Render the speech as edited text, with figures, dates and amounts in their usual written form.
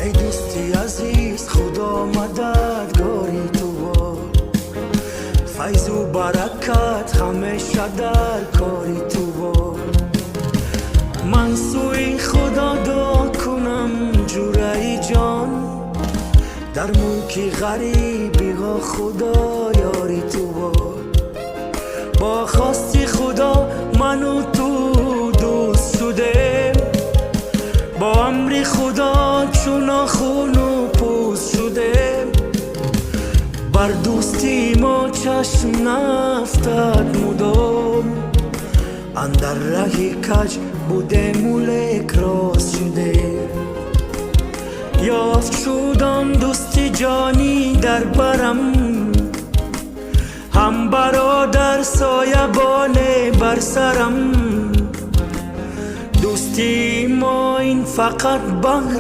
ای دوستی عزیز خدا مددگاری تو باد، فیض و برکت همیشه در کاری تو باد. من سوی خدا دعا کنم جوره جان، در ملک غریبی ها خدا یاری تو باد. با خواست خدا من و تو دوست شده، با امر خدا چون خون و پوست شده. بر دوستی ما چشم نفتد مدام، اندر ره کج بوده ملک راست شده. یافت شدم دوستی جانی در برم، هم برادر سایبان بر سرم. دوستی ما این فقط بهر